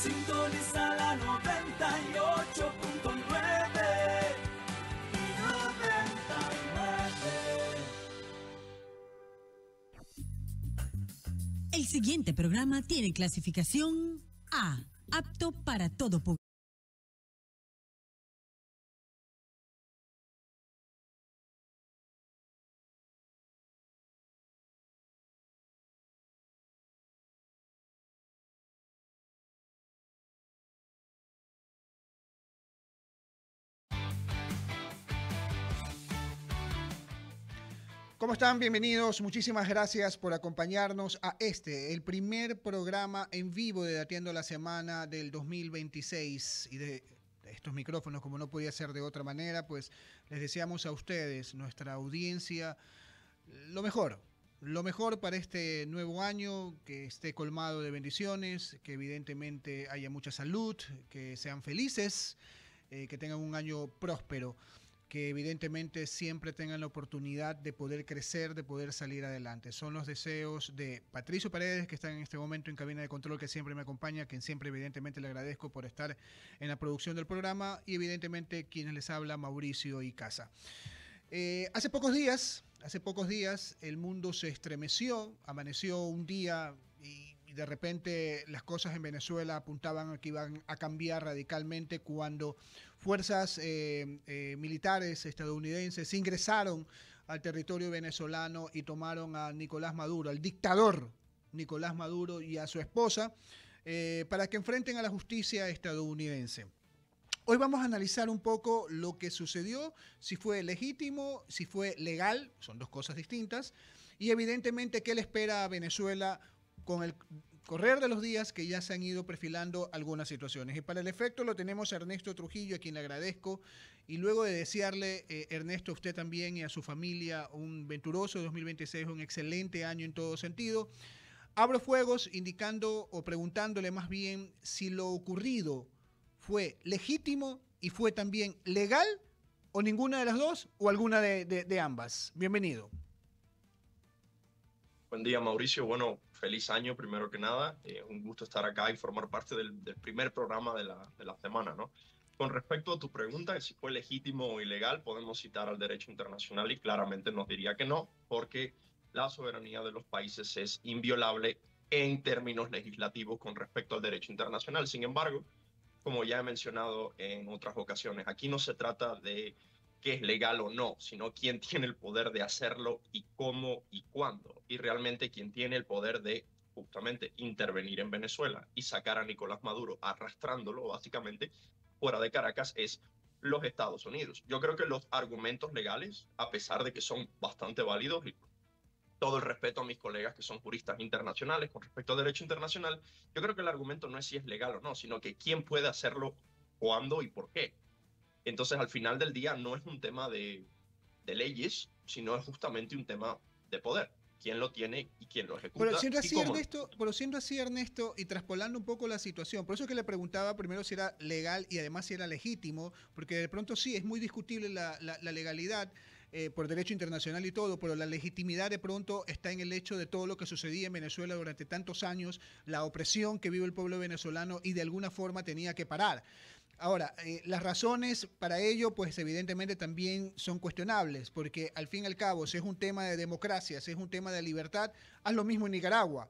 Sintoniza la 98.9 y 99. El siguiente programa tiene clasificación A, apto para todo público. ¿Cómo están? Bienvenidos. Muchísimas gracias por acompañarnos a el primer programa en vivo de Dateando la Semana del 2026. Y de estos micrófonos, como no podía ser de otra manera, pues les deseamos a ustedes, nuestra audiencia, lo mejor. Lo mejor para este nuevo año, que esté colmado de bendiciones, que evidentemente haya mucha salud, que sean felices, que tengan un año próspero, que evidentemente siempre tengan la oportunidad de poder crecer, de poder salir adelante. Son los deseos de Patricio Paredes, que está en este momento en cabina de control, que siempre me acompaña, a quien siempre evidentemente le agradezco por estar en la producción del programa, y evidentemente quienes les habla, Mauricio Icaza. Hace pocos días el mundo se estremeció, amaneció un día y de repente las cosas en Venezuela apuntaban a que iban a cambiar radicalmente cuando fuerzas militares estadounidenses ingresaron al territorio venezolano y tomaron a Nicolás Maduro, al dictador Nicolás Maduro, y a su esposa para que enfrenten a la justicia estadounidense. Hoy vamos a analizar un poco lo que sucedió, si fue legítimo, si fue legal, son dos cosas distintas, y evidentemente qué le espera a Venezuela con el correr de los días, que ya se han ido perfilando algunas situaciones. Y para el efecto lo tenemos a Ernesto Trujillo, a quien le agradezco, y luego de desearle, Ernesto, a usted también y a su familia un venturoso 2026, un excelente año en todo sentido, abro fuegos indicando o preguntándole más bien si lo ocurrido fue legítimo y fue también legal, o ninguna de las dos, o alguna de ambas. Bienvenido. Buen día, Mauricio. Bueno, feliz año primero que nada. Un gusto estar acá y formar parte del primer programa de la semana, ¿no? Con respecto a tu pregunta de si fue legítimo o ilegal, podemos citar al derecho internacional y claramente nos diría que no, porque la soberanía de los países es inviolable en términos legislativos con respecto al derecho internacional. Sin embargo, como ya he mencionado en otras ocasiones, aquí no se trata de qué es legal o no, sino quién tiene el poder de hacerlo y cómo y cuándo. Y realmente quien tiene el poder de justamente intervenir en Venezuela y sacar a Nicolás Maduro, arrastrándolo básicamente fuera de Caracas, es los Estados Unidos. Yo creo que los argumentos legales, a pesar de que son bastante válidos, y todo el respeto a mis colegas que son juristas internacionales con respecto al derecho internacional, yo creo que el argumento no es si es legal o no, sino que quién puede hacerlo, cuándo y por qué. Entonces, al final del día, no es un tema de leyes, sino es justamente un tema de poder. Quién lo tiene y quién lo ejecuta. Pero siendo así, Ernesto, y traspolando un poco la situación, por eso es que le preguntaba primero si era legal y además si era legítimo, porque de pronto sí, es muy discutible la legalidad por derecho internacional y todo, pero la legitimidad de pronto está en el hecho de todo lo que sucedía en Venezuela durante tantos años, la opresión que vive el pueblo venezolano, y de alguna forma tenía que parar. Ahora, las razones para ello, pues evidentemente también son cuestionables, porque al fin y al cabo, si es un tema de democracia, si es un tema de libertad, haz lo mismo en Nicaragua,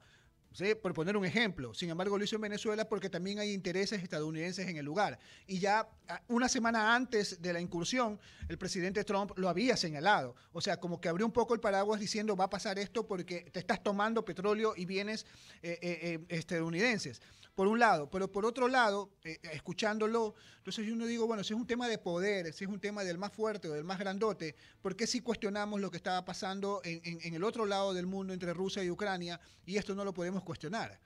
¿sí? Por poner un ejemplo. Sin embargo, lo hizo en Venezuela porque también hay intereses estadounidenses en el lugar. Y ya una semana antes de la incursión, el presidente Trump lo había señalado. O sea, como que abrió un poco el paraguas diciendo, va a pasar esto porque te estás tomando petróleo y bienes estadounidenses. Por un lado, pero por otro lado, escuchándolo, entonces yo no digo, bueno, si es un tema de poder, si es un tema del más fuerte o del más grandote, ¿por qué si cuestionamos lo que estaba pasando en el otro lado del mundo entre Rusia y Ucrania, y esto no lo podemos cuestionar?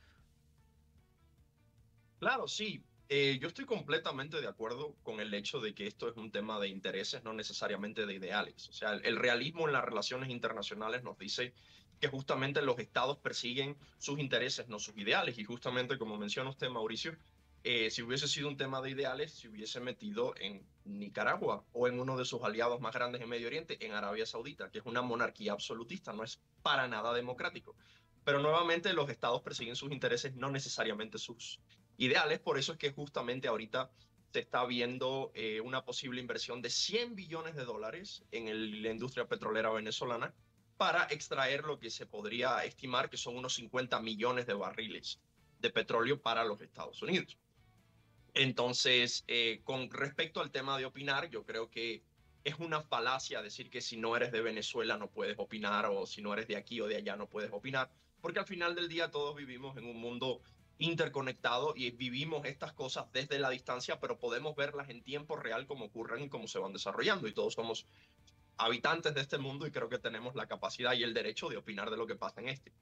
Claro, sí. Yo estoy completamente de acuerdo con el hecho de que esto es un tema de intereses, no necesariamente de ideales. O sea, el realismo en las relaciones internacionales nos dice que justamente los estados persiguen sus intereses, no sus ideales. Y justamente, como menciona usted, Mauricio, si hubiese sido un tema de ideales, se hubiese metido en Nicaragua o en uno de sus aliados más grandes en Medio Oriente, en Arabia Saudita, que es una monarquía absolutista, no es para nada democrático. Pero nuevamente los estados persiguen sus intereses, no necesariamente sus ideales. Por eso es que justamente ahorita se está viendo una posible inversión de $100 billones en la industria petrolera venezolana para extraer lo que se podría estimar que son unos 50 millones de barriles de petróleo para los Estados Unidos. Entonces, con respecto al tema de opinar, yo creo que es una falacia decir que si no eres de Venezuela no puedes opinar, o si no eres de aquí o de allá no puedes opinar, porque al final del día todos vivimos en un mundo interconectado y vivimos estas cosas desde la distancia, pero podemos verlas en tiempo real como ocurren y cómo se van desarrollando, y todos somos habitantes de este mundo y creo que tenemos la capacidad y el derecho de opinar de lo que pasa en este.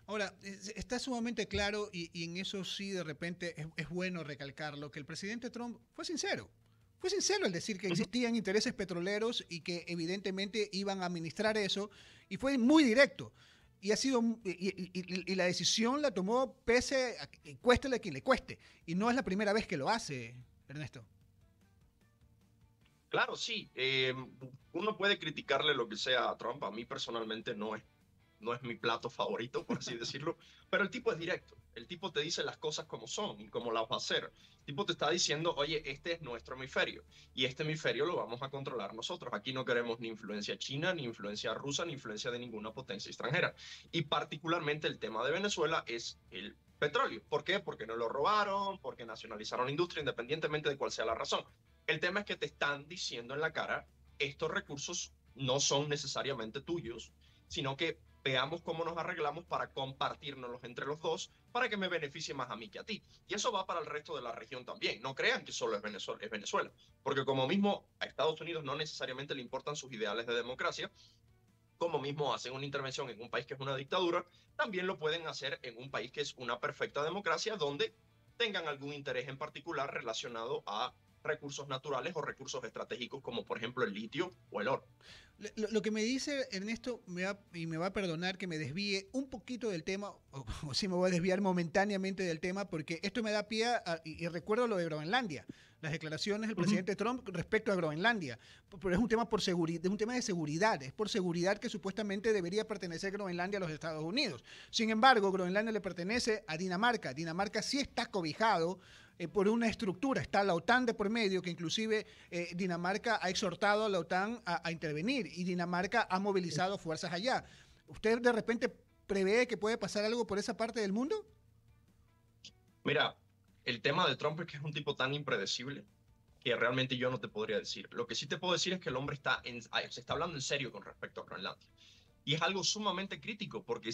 Ahora, está sumamente claro y en eso sí de repente es bueno recalcarlo, que el presidente Trump fue sincero. Fue sincero al decir que existían intereses petroleros y que evidentemente iban a administrar eso, y fue muy directo. Y ha sido y la decisión la tomó pese a que cuéstele a quien le cueste. Y no es la primera vez que lo hace, Ernesto. Claro, sí. Uno puede criticarle lo que sea a Trump. A mí personalmente no es mi plato favorito, por así decirlo, pero el tipo es directo. El tipo te dice las cosas como son y cómo las va a hacer. El tipo te está diciendo, oye, este es nuestro hemisferio y este hemisferio lo vamos a controlar nosotros. Aquí no queremos ni influencia china, ni influencia rusa, ni influencia de ninguna potencia extranjera. Y particularmente el tema de Venezuela es el petróleo. ¿Por qué? Porque no lo robaron, porque nacionalizaron la industria, independientemente de cuál sea la razón. El tema es que te están diciendo en la cara, estos recursos no son necesariamente tuyos, sino que veamos cómo nos arreglamos para compartirnos entre los dos, para que me beneficie más a mí que a ti. Y eso va para el resto de la región también. No crean que solo es Venezuela, porque como mismo a Estados Unidos no necesariamente le importan sus ideales de democracia, como mismo hacen una intervención en un país que es una dictadura, también lo pueden hacer en un país que es una perfecta democracia, donde tengan algún interés en particular relacionado a recursos naturales o recursos estratégicos como por ejemplo el litio o el oro. Lo que me dice Ernesto, me va a perdonar que me desvíe un poquito del tema, o sí me voy a desviar momentáneamente del tema, porque esto me da pie y recuerdo lo de Groenlandia, las declaraciones del presidente Trump respecto a Groenlandia, pero es un tema es un tema de seguridad, es por seguridad que supuestamente debería pertenecer Groenlandia a los Estados Unidos. Sin embargo, Groenlandia le pertenece a Dinamarca. Dinamarca sí está cobijado por una estructura, está la OTAN de por medio, que inclusive Dinamarca ha exhortado a la OTAN a intervenir, y Dinamarca ha movilizado fuerzas allá. ¿Usted de repente prevé que puede pasar algo por esa parte del mundo? Mira, el tema de Trump es que es un tipo tan impredecible que realmente yo no te podría decir. Lo que sí te puedo decir es que el hombre se está hablando en serio con respecto a Groenlandia. Y es algo sumamente crítico porque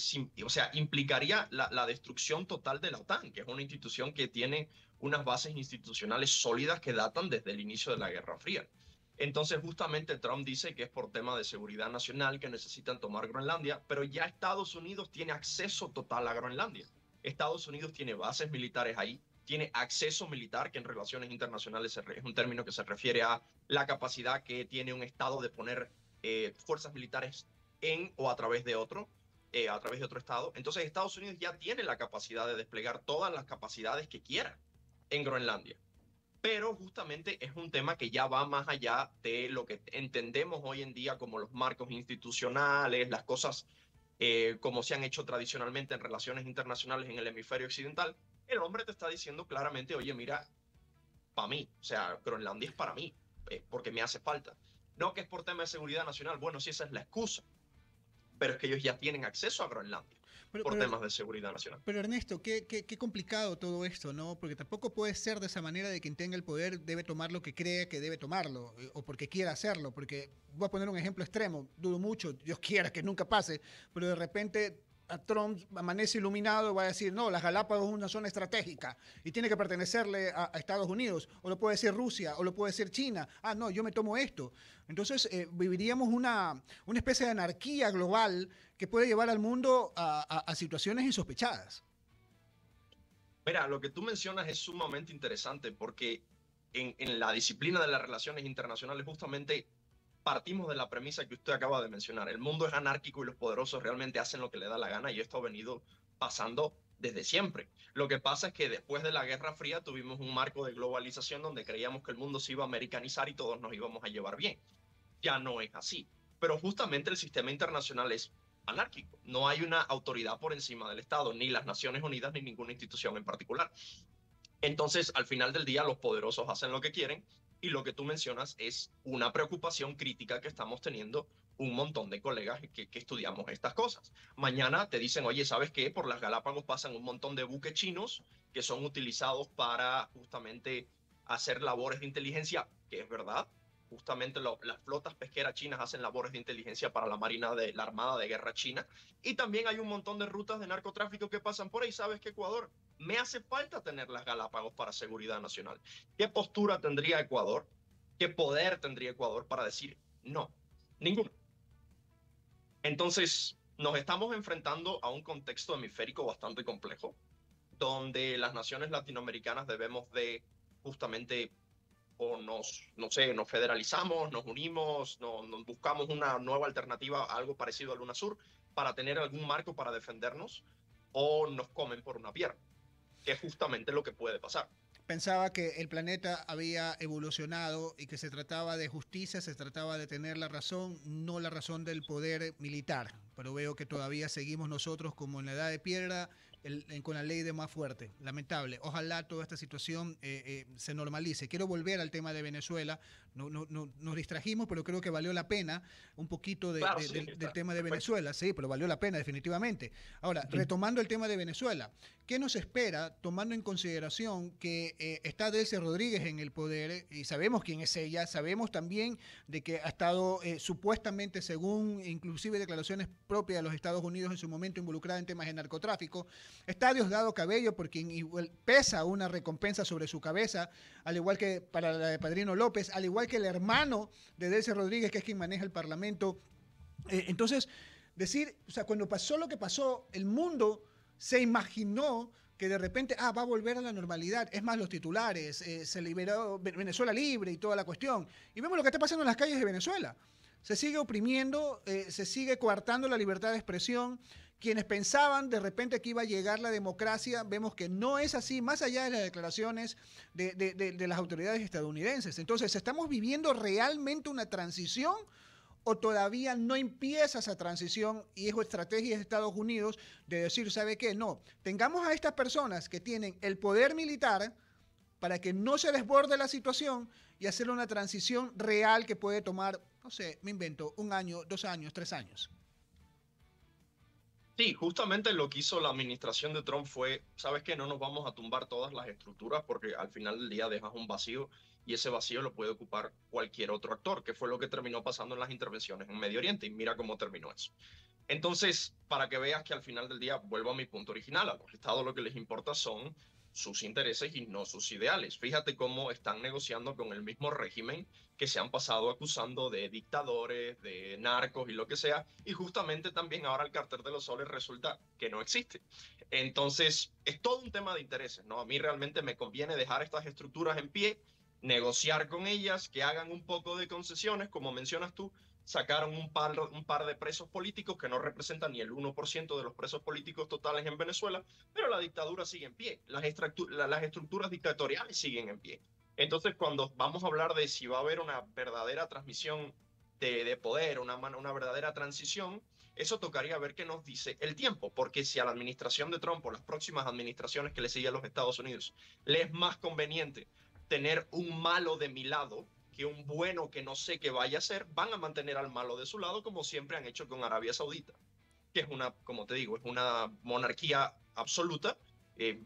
implicaría la destrucción total de la OTAN, que es una institución que tiene unas bases institucionales sólidas que datan desde el inicio de la Guerra Fría. Entonces, justamente Trump dice que es por tema de seguridad nacional que necesitan tomar Groenlandia, pero ya Estados Unidos tiene acceso total a Groenlandia. Estados Unidos tiene bases militares ahí, tiene acceso militar, que en relaciones internacionales es un término que se refiere a la capacidad que tiene un Estado de poner fuerzas militares en o a través de otro estado. Entonces Estados Unidos ya tiene la capacidad de desplegar todas las capacidades que quiera en Groenlandia. Pero justamente es un tema que ya va más allá de lo que entendemos hoy en día como los marcos institucionales, las cosas como se han hecho tradicionalmente en relaciones internacionales en el hemisferio occidental. El hombre te está diciendo claramente, oye, mira, para mí, o sea, Groenlandia es para mí, porque me hace falta. No que es por tema de seguridad nacional, bueno, sí, esa es la excusa, pero es que ellos ya tienen acceso a Groenlandia por temas de seguridad nacional. Pero Ernesto, qué complicado todo esto, ¿no? Porque tampoco puede ser de esa manera de quien tenga el poder debe tomar lo que cree que debe tomarlo, o porque quiera hacerlo, porque voy a poner un ejemplo extremo, dudo mucho, Dios quiera que nunca pase, pero de repente a Trump amanece iluminado, va a decir, no, las Galápagos es una zona estratégica y tiene que pertenecerle a Estados Unidos, o lo puede decir Rusia, o lo puede decir China. Ah, no, yo me tomo esto. Entonces viviríamos una especie de anarquía global que puede llevar al mundo a situaciones insospechadas. Mira, lo que tú mencionas es sumamente interesante porque en la disciplina de las relaciones internacionales justamente partimos de la premisa que usted acaba de mencionar. El mundo es anárquico y los poderosos realmente hacen lo que le da la gana, y esto ha venido pasando desde siempre. Lo que pasa es que después de la Guerra Fría tuvimos un marco de globalización donde creíamos que el mundo se iba a americanizar y todos nos íbamos a llevar bien. Ya no es así. Pero justamente el sistema internacional es anárquico. No hay una autoridad por encima del Estado, ni las Naciones Unidas, ni ninguna institución en particular. Entonces, al final del día, los poderosos hacen lo que quieren y lo que tú mencionas es una preocupación crítica que estamos teniendo un montón de colegas que estudiamos estas cosas. Mañana te dicen, oye, ¿sabes qué? Por las Galápagos pasan un montón de buques chinos que son utilizados para justamente hacer labores de inteligencia, que es verdad. Justamente las flotas pesqueras chinas hacen labores de inteligencia para la Marina de la Armada de Guerra China. Y también hay un montón de rutas de narcotráfico que pasan por ahí. ¿Sabes qué, Ecuador? Me hace falta tener las Galápagos para seguridad nacional. ¿Qué postura tendría Ecuador? ¿Qué poder tendría Ecuador para decir no? Ninguno. Entonces, nos estamos enfrentando a un contexto hemisférico bastante complejo, donde las naciones latinoamericanas debemos de justamente o no sé, nos federalizamos, nos unimos, nos buscamos una nueva alternativa, algo parecido al UNASUR, para tener algún marco para defendernos, o nos comen por una pierna, que es justamente lo que puede pasar. Pensaba que el planeta había evolucionado y que se trataba de justicia, se trataba de tener la razón, no la razón del poder militar. Pero veo que todavía seguimos nosotros como en la edad de piedra, con la ley de más fuerte. Lamentable. Ojalá toda esta situación se normalice. Quiero volver al tema de Venezuela. Nos distrajimos, pero creo que valió la pena un poquito Claro, sí, del tema de Venezuela. Sí, pero valió la pena definitivamente. Ahora, retomando el tema de Venezuela, ¿qué nos espera tomando en consideración que está Delcy Rodríguez en el poder y sabemos quién es ella? Sabemos también de que ha estado supuestamente, según inclusive declaraciones propias de los Estados Unidos en su momento, involucrada en temas de narcotráfico. Está Diosdado Cabello, por quien pesa una recompensa sobre su cabeza, al igual que para la de Padrino López, al igual que el hermano de Delcy Rodríguez, que es quien maneja el Parlamento. Entonces, decir, o sea, cuando pasó lo que pasó, el mundo se imaginó que de repente, va a volver a la normalidad. Es más, los titulares, se liberó Venezuela libre y toda la cuestión. Y vemos lo que está pasando en las calles de Venezuela. Se sigue oprimiendo, se sigue coartando la libertad de expresión. Quienes pensaban de repente que iba a llegar la democracia, vemos que no es así, más allá de las declaraciones de las autoridades estadounidenses. Entonces, ¿estamos viviendo realmente una transición o todavía no empieza esa transición y es estrategia de Estados Unidos de decir, ¿sabe qué? No, tengamos a estas personas que tienen el poder militar para que no se desborde la situación y hacer una transición real que puede tomar, no sé, me invento, 1 año, 2 años, 3 años. Sí, justamente lo que hizo la administración de Trump fue, ¿sabes qué? No nos vamos a tumbar todas las estructuras porque al final del día dejas un vacío y ese vacío lo puede ocupar cualquier otro actor, que fue lo que terminó pasando en las intervenciones en Medio Oriente y mira cómo terminó eso. Entonces, para que veas que al final del día, vuelvo a mi punto original, a los estados lo que les importa son sus intereses y no sus ideales. Fíjate cómo están negociando con el mismo régimen que se han pasado acusando de dictadores, de narcos y lo que sea, y justamente también ahora el Cártel de los Soles resulta que no existe. Entonces, es todo un tema de intereses, ¿no? A mí realmente me conviene dejar estas estructuras en pie, negociar con ellas, que hagan un poco de concesiones, como mencionas tú, sacaron un par de presos políticos que no representan ni el 1% de los presos políticos totales en Venezuela, pero la dictadura sigue en pie, las estructuras dictatoriales siguen en pie. Entonces, cuando vamos a hablar de si va a haber una verdadera transmisión de poder, una verdadera transición, eso tocaría ver qué nos dice el tiempo, porque si a la administración de Trump o las próximas administraciones que le siguen a los Estados Unidos le es más conveniente tener un malo de mi lado que un bueno que no sé qué vaya a ser, van a mantener al malo de su lado como siempre han hecho con Arabia Saudita, que es una, como te digo, es una monarquía absoluta,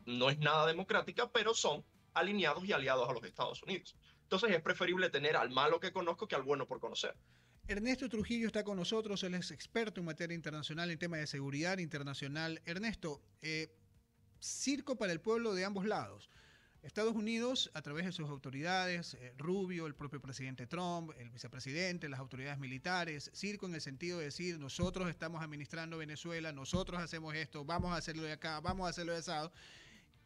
no es nada democrática, pero son alineados y aliados a los Estados Unidos. Entonces es preferible tener al malo que conozco que al bueno por conocer. Ernesto Trujillo está con nosotros, él es experto en materia internacional, en tema de seguridad internacional. Ernesto, circo para el pueblo de ambos lados. Estados Unidos, a través de sus autoridades, Rubio, el propio presidente Trump, el vicepresidente, las autoridades militares, circo en el sentido de decir, nosotros estamos administrando Venezuela, nosotros hacemos esto, vamos a hacerlo de acá, vamos a hacerlo de asado.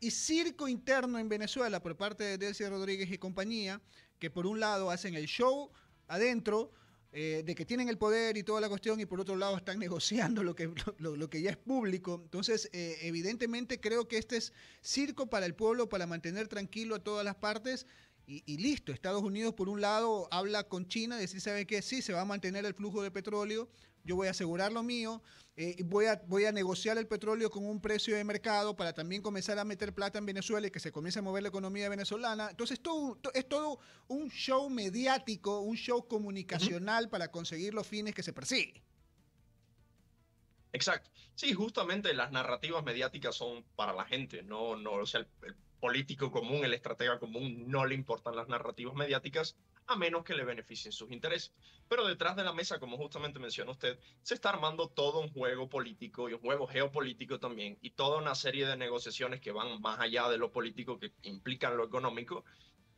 Y circo interno en Venezuela por parte de Delcy Rodríguez y compañía, que por un lado hacen el show adentro, de que tienen el poder y toda la cuestión, y por otro lado están negociando lo que ya es público. Entonces, evidentemente creo que este es circo para el pueblo, para mantener tranquilo a todas las partes, y listo. Estados Unidos, por un lado, habla con China, decir, ¿sabe qué? Sí, se va a mantener el flujo de petróleo, yo voy a asegurar lo mío, voy a negociar el petróleo con un precio de mercado para también comenzar a meter plata en Venezuela y que se comience a mover la economía venezolana. Entonces, es todo un show mediático, un show comunicacional para conseguir los fines que se persiguen. Exacto. Sí, justamente las narrativas mediáticas son para la gente, no, o sea, el político común, el estratega común, no le importan las narrativas mediáticas a menos que le beneficien sus intereses. Pero detrás de la mesa, como justamente menciona usted, se está armando todo un juego político y un juego geopolítico también, y toda una serie de negociaciones que van más allá de lo político, que implican lo económico,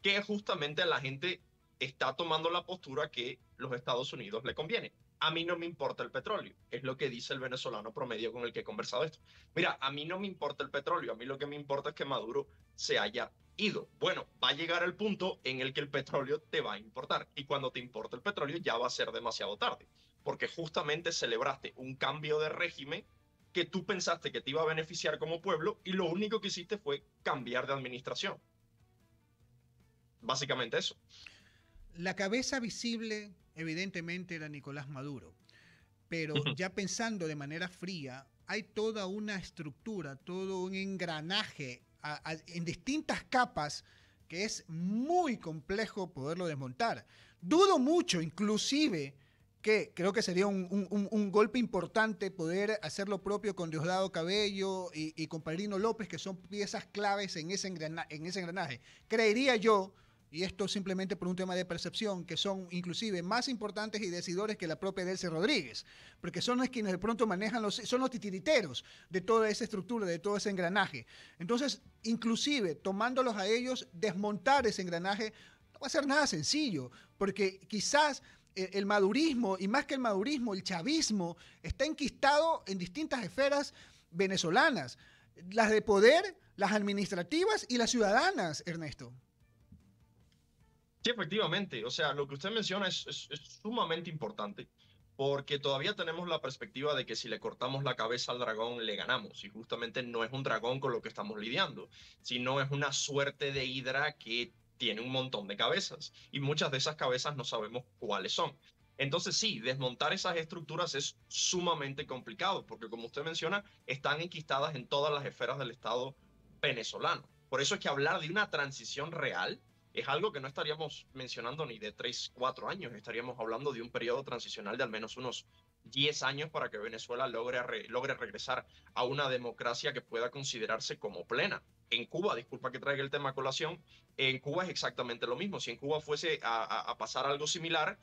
que justamente a la gente está tomando la postura que los Estados Unidos le conviene. A mí no me importa el petróleo, es lo que dice el venezolano promedio con el que he conversado esto. Mira, a mí no me importa el petróleo, a mí lo que me importa es que Maduro se haya ido. Bueno, va a llegar el punto en el que el petróleo te va a importar, y cuando te importa el petróleo ya va a ser demasiado tarde, porque justamente celebraste un cambio de régimen que tú pensaste que te iba a beneficiar como pueblo, y lo único que hiciste fue cambiar de administración. Básicamente eso. La cabeza visible, evidentemente, era Nicolás Maduro, pero ya pensando de manera fría, hay toda una estructura, todo un engranaje en distintas capas que es muy complejo poderlo desmontar. Dudo mucho, inclusive, que creo que sería un golpe importante poder hacer lo propio con Diosdado Cabello y con Padrino López, que son piezas claves en ese engranaje. Creería yo, y esto simplemente por un tema de percepción, que son inclusive más importantes y decidores que la propia Delcy Rodríguez, porque son los quienes de pronto manejan son los titiriteros de toda esa estructura, de todo ese engranaje. Entonces, inclusive tomándolos a ellos, desmontar ese engranaje no va a ser nada sencillo, porque quizás el madurismo, y más que el madurismo, el chavismo, está enquistado en distintas esferas venezolanas, las de poder, las administrativas y las ciudadanas, Ernesto. Sí, efectivamente. O sea, lo que usted menciona es sumamente importante, porque todavía tenemos la perspectiva de que si le cortamos la cabeza al dragón, le ganamos. Y justamente no es un dragón con lo que estamos lidiando, sino es una suerte de hidra que tiene un montón de cabezas. Y muchas de esas cabezas no sabemos cuáles son. Entonces sí, desmontar esas estructuras es sumamente complicado, porque como usted menciona, están enquistadas en todas las esferas del Estado venezolano. Por eso es que hablar de una transición real es algo que no estaríamos mencionando ni de 3, 4 años, estaríamos hablando de un periodo transicional de al menos unos 10 años para que Venezuela logre regresar a una democracia que pueda considerarse como plena. En Cuba, disculpa que traiga el tema a colación, en Cuba es exactamente lo mismo. Si en Cuba fuese a pasar algo similar,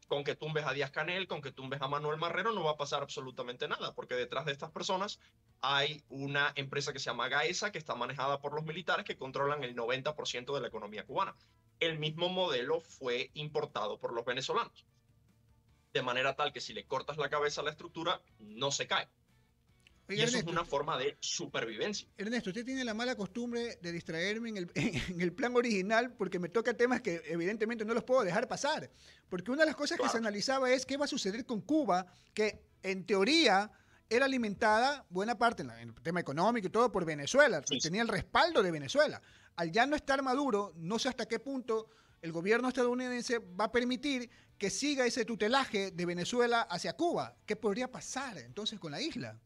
con que tumbes a Díaz Canel, con que tumbes a Manuel Marrero, no va a pasar absolutamente nada, porque detrás de estas personas hay una empresa que se llama Gaesa, que está manejada por los militares, que controlan el 90% de la economía cubana. El mismo modelo fue importado por los venezolanos, de manera tal que si le cortas la cabeza a la estructura, no se cae. Oiga, Y eso Ernesto, es una forma de supervivencia. Ernesto, usted tiene la mala costumbre de distraerme en el plan original porque me toca temas que evidentemente no los puedo dejar pasar. Porque una de las cosas que se analizaba es qué va a suceder con Cuba, que en teoría era alimentada buena parte en el tema económico y todo por Venezuela, Sí. tenía el respaldo de Venezuela. Al ya no estar Maduro, no sé hasta qué punto el gobierno estadounidense va a permitir que siga ese tutelaje de Venezuela hacia Cuba. ¿Qué podría pasar entonces con la isla?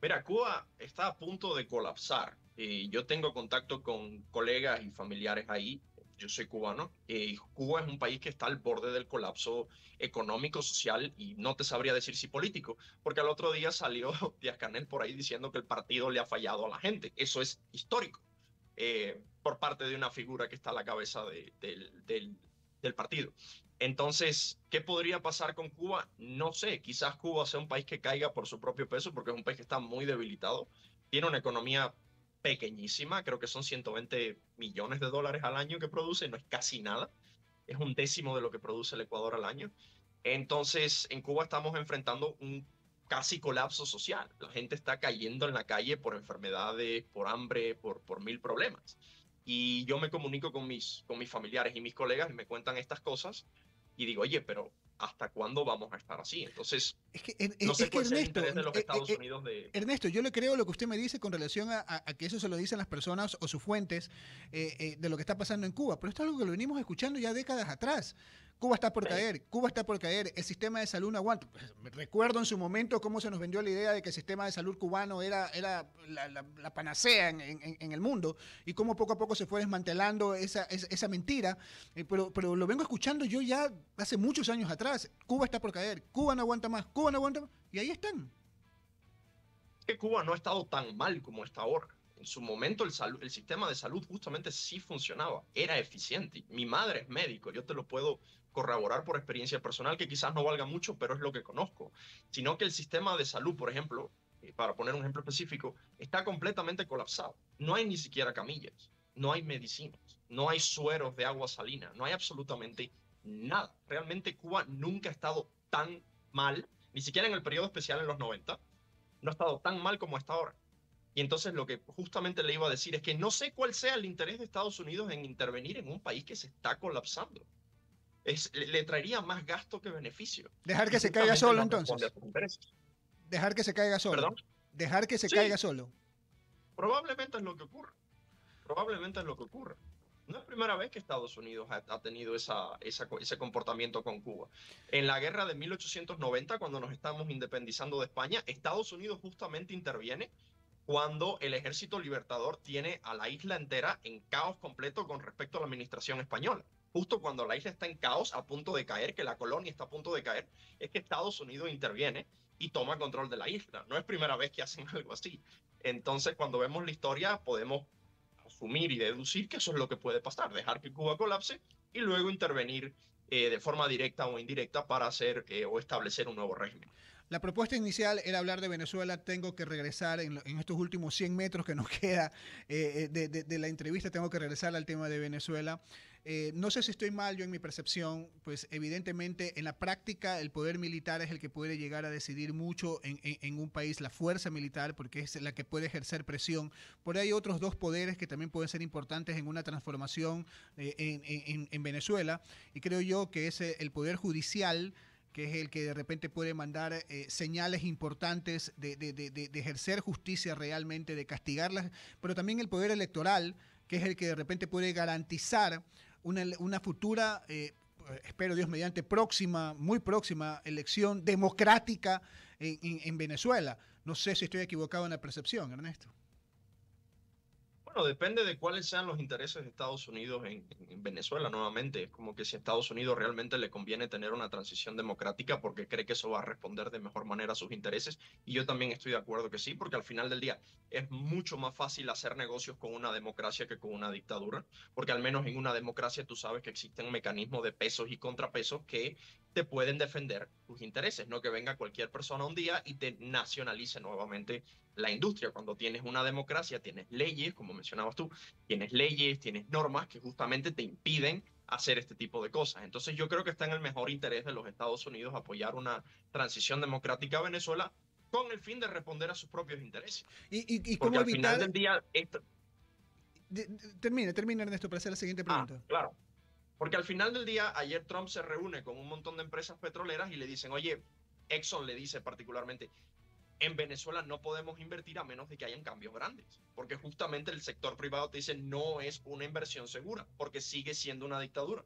Mira, Cuba está a punto de colapsar. Yo tengo contacto con colegas y familiares ahí. Yo soy cubano. Cuba es un país que está al borde del colapso económico, social y no te sabría decir si político, porque al otro día salió Díaz Canel por ahí diciendo que el partido le ha fallado a la gente. Eso es histórico, por parte de una figura que está a la cabeza del partido. Entonces, ¿qué podría pasar con Cuba? No sé, quizás Cuba sea un país que caiga por su propio peso, porque es un país que está muy debilitado, tiene una economía pequeñísima, creo que son 120 millones de dólares al año que produce, no es casi nada, es un décimo de lo que produce el Ecuador al año. Entonces, en Cuba estamos enfrentando un casi colapso social, la gente está cayendo en la calle por enfermedades, por hambre, por mil problemas. Y yo me comunico con mis familiares y mis colegas y me cuentan estas cosas, y digo, oye, pero ¿hasta cuándo vamos a estar así? Entonces, Es que, no sé es que cuál es el Ernesto, interés de los Estados Unidos de... Ernesto, yo le creo lo que usted me dice con relación a que eso se lo dicen las personas o sus fuentes de lo que está pasando en Cuba, pero esto es algo que lo venimos escuchando ya décadas atrás. Cuba está por caer, Cuba está por caer, el sistema de salud no aguanta. Pues, recuerdo en su momento cómo se nos vendió la idea de que el sistema de salud cubano era la panacea en el mundo y cómo poco a poco se fue desmantelando esa mentira. Pero lo vengo escuchando yo ya hace muchos años atrás. Cuba está por caer, Cuba no aguanta más, Cuba no aguanta más. Y ahí están. Que Cuba no ha estado tan mal como está ahora. En su momento el sistema de salud justamente sí funcionaba, era eficiente. Mi madre es médico, yo te lo puedo corroborar por experiencia personal, que quizás no valga mucho, pero es lo que conozco. Sino que el sistema de salud, por ejemplo, para poner un ejemplo específico, está completamente colapsado. No hay ni siquiera camillas, no hay medicinas, no hay sueros de agua salina, no hay absolutamente nada. Realmente Cuba nunca ha estado tan mal, ni siquiera en el periodo especial en los 90, no ha estado tan mal como está ahora. Y entonces lo que justamente le iba a decir es que no sé cuál sea el interés de Estados Unidos en intervenir en un país que se está colapsando. Le traería más gasto que beneficio. Dejar que Y se caiga justamente solo no entonces. responde a sus intereses. Dejar que se caiga solo. ¿Perdón? Dejar que se Sí. caiga solo. Probablemente es lo que ocurre. Probablemente es lo que ocurre. No es primera vez que Estados Unidos ha tenido ese comportamiento con Cuba. En la guerra de 1890, cuando nos estamos independizando de España, Estados Unidos justamente interviene cuando el ejército libertador tiene a la isla entera en caos completo con respecto a la administración española. Justo cuando la isla está en caos, a punto de caer, que la colonia está a punto de caer, es que Estados Unidos interviene y toma control de la isla. No es primera vez que hacen algo así. Entonces, cuando vemos la historia, podemos asumir y deducir que eso es lo que puede pasar, dejar que Cuba colapse y luego intervenir de forma directa o indirecta para hacer o establecer un nuevo régimen. La propuesta inicial era hablar de Venezuela. Tengo que regresar en estos últimos 100 metros que nos queda de la entrevista. Tengo que regresar al tema de Venezuela. No sé si estoy mal yo en mi percepción, pues evidentemente en la práctica el poder militar es el que puede llegar a decidir mucho en un país, la fuerza militar, porque es la que puede ejercer presión. Por ahí hay otros dos poderes que también pueden ser importantes en una transformación en Venezuela, y creo yo que es el poder judicial, que es el que de repente puede mandar señales importantes de ejercer justicia realmente, de castigarlas, pero también el poder electoral, que es el que de repente puede garantizar una futura, espero Dios mediante, muy próxima elección democrática en Venezuela. No sé si estoy equivocado en la percepción, Ernesto. Bueno, depende de cuáles sean los intereses de Estados Unidos en Venezuela nuevamente. Es como que si a Estados Unidos realmente le conviene tener una transición democrática porque cree que eso va a responder de mejor manera a sus intereses. Y yo también estoy de acuerdo que sí, porque al final del día es mucho más fácil hacer negocios con una democracia que con una dictadura, porque al menos en una democracia tú sabes que existen mecanismos de pesos y contrapesos que te pueden defender tus intereses, no que venga cualquier persona un día y te nacionalice nuevamente la industria. Cuando tienes una democracia, tienes leyes, como mencionabas tú, tienes leyes, tienes normas que justamente te impiden hacer este tipo de cosas. Entonces yo creo que está en el mejor interés de los Estados Unidos apoyar una transición democrática a Venezuela con el fin de responder a sus propios intereses. ¿Y Porque cómo al final evitar? del día... Termina Ernesto para hacer la siguiente pregunta. Claro. Porque al final del día, ayer Trump se reúne con un montón de empresas petroleras y le dicen, oye, Exxon le dice particularmente, en Venezuela no podemos invertir a menos de que hayan cambios grandes, porque justamente el sector privado te dice no es una inversión segura, porque sigue siendo una dictadura.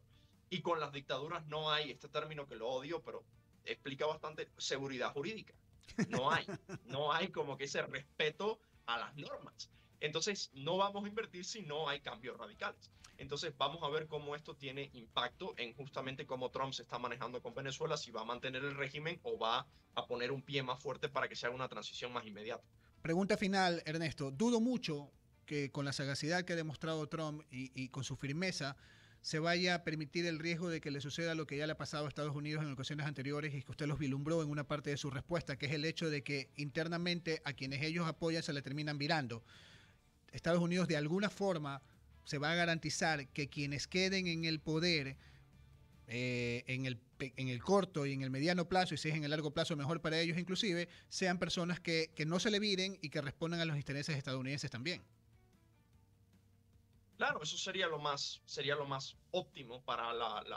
Y con las dictaduras no hay, este término que lo odio, pero explica bastante, seguridad jurídica. No hay como que ese respeto a las normas. Entonces no vamos a invertir si no hay cambios radicales. Entonces vamos a ver cómo esto tiene impacto en justamente cómo Trump se está manejando con Venezuela, si va a mantener el régimen o va a poner un pie más fuerte para que se haga una transición más inmediata. Pregunta final, Ernesto. Dudo mucho que con la sagacidad que ha demostrado Trump y con su firmeza se vaya a permitir el riesgo de que le suceda lo que ya le ha pasado a Estados Unidos en ocasiones anteriores y que usted los vislumbró en una parte de su respuesta, que es el hecho de que internamente a quienes ellos apoyan se le terminan virando. Estados Unidos de alguna forma se va a garantizar que quienes queden en el poder en el corto y en el mediano plazo, y si es en el largo plazo mejor para ellos inclusive, sean personas que no se le viren y que respondan a los intereses estadounidenses también. Claro, eso sería lo más óptimo para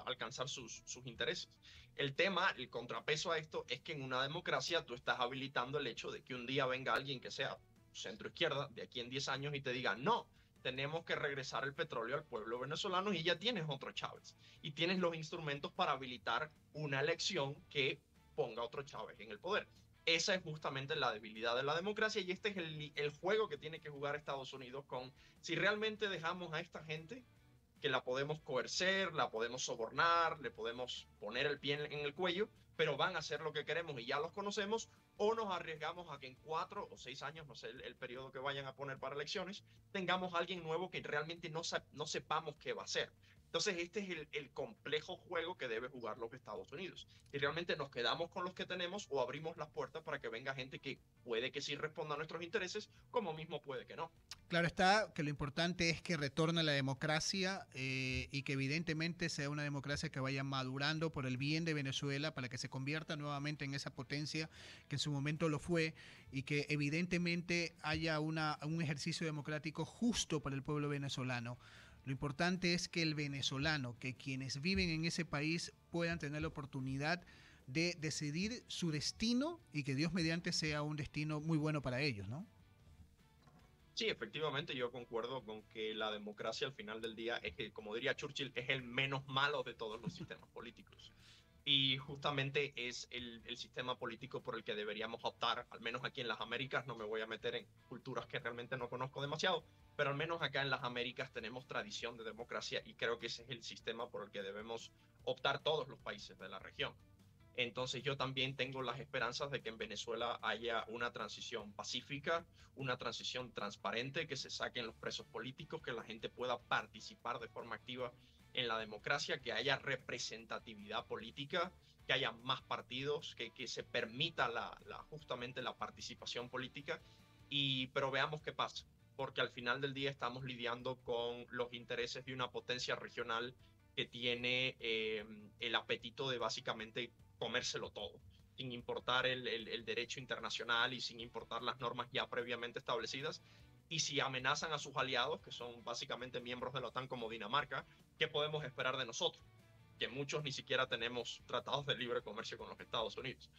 alcanzar sus intereses. El tema, el contrapeso a esto es que en una democracia tú estás habilitando el hecho de que un día venga alguien que sea centro izquierda de aquí en 10 años y te diga, no, tenemos que regresar el petróleo al pueblo venezolano y ya tienes otro Chávez. Y tienes los instrumentos para habilitar una elección que ponga otro Chávez en el poder. Esa es justamente la debilidad de la democracia y este es el juego que tiene que jugar Estados Unidos con si realmente dejamos a esta gente que la podemos coercer, la podemos sobornar, le podemos poner el pie en el cuello, pero van a hacer lo que queremos y ya los conocemos, o nos arriesgamos a que en 4 o 6 años, no sé el periodo que vayan a poner para elecciones, tengamos a alguien nuevo que realmente no sepamos qué va a hacer. Entonces, este es el complejo juego que debe jugar los Estados Unidos. Si realmente nos quedamos con los que tenemos o abrimos las puertas para que venga gente que puede que sí responda a nuestros intereses, como mismo puede que no. Claro está que lo importante es que retorne la democracia y que evidentemente sea una democracia que vaya madurando por el bien de Venezuela para que se convierta nuevamente en esa potencia que en su momento lo fue y que evidentemente haya un ejercicio democrático justo para el pueblo venezolano. Lo importante es que el venezolano, que quienes viven en ese país puedan tener la oportunidad de decidir su destino y que Dios mediante sea un destino muy bueno para ellos, ¿no? Sí, efectivamente, yo concuerdo con que la democracia al final del día es, como diría Churchill, es el menos malo de todos los sistemas políticos. Y justamente es el sistema político por el que deberíamos optar, al menos aquí en las Américas. No me voy a meter en culturas que realmente no conozco demasiado, pero al menos acá en las Américas tenemos tradición de democracia y creo que ese es el sistema por el que debemos optar todos los países de la región. Entonces yo también tengo las esperanzas de que en Venezuela haya una transición pacífica, una transición transparente, que se saquen los presos políticos, que la gente pueda participar de forma activa en la democracia, que haya representatividad política, que haya más partidos, que se permita justamente la participación política. Pero veamos qué pasa, porque al final del día estamos lidiando con los intereses de una potencia regional que tiene el apetito de básicamente comérselo todo, sin importar el derecho internacional y sin importar las normas ya previamente establecidas. Y si amenazan a sus aliados, que son básicamente miembros de la OTAN como Dinamarca, ¿qué podemos esperar de nosotros? Que muchos ni siquiera tenemos tratados de libre comercio con los Estados Unidos.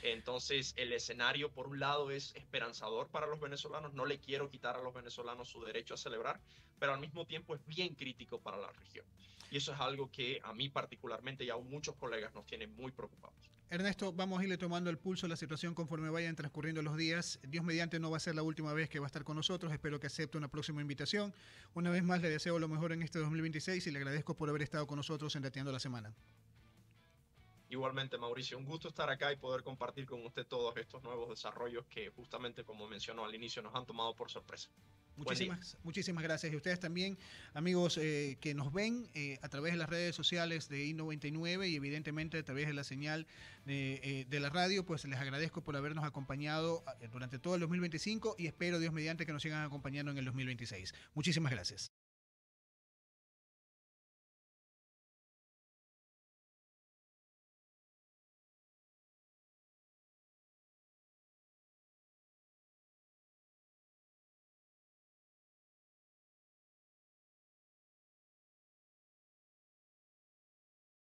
Entonces, el escenario, por un lado, es esperanzador para los venezolanos. No le quiero quitar a los venezolanos su derecho a celebrar, pero al mismo tiempo es bien crítico para la región. Y eso es algo que a mí particularmente y a muchos colegas nos tiene muy preocupados. Ernesto, vamos a irle tomando el pulso a la situación conforme vayan transcurriendo los días. Dios mediante no va a ser la última vez que va a estar con nosotros. Espero que acepte una próxima invitación. Una vez más le deseo lo mejor en este 2026 y le agradezco por haber estado con nosotros en Dateando la Semana. Igualmente, Mauricio, un gusto estar acá y poder compartir con usted todos estos nuevos desarrollos que justamente, como mencionó al inicio, nos han tomado por sorpresa. Muchísimas gracias. Y ustedes también, amigos que nos ven a través de las redes sociales de I99 y evidentemente a través de la señal de la radio, pues les agradezco por habernos acompañado durante todo el 2025 y espero, Dios mediante, que nos sigan acompañando en el 2026. Muchísimas gracias.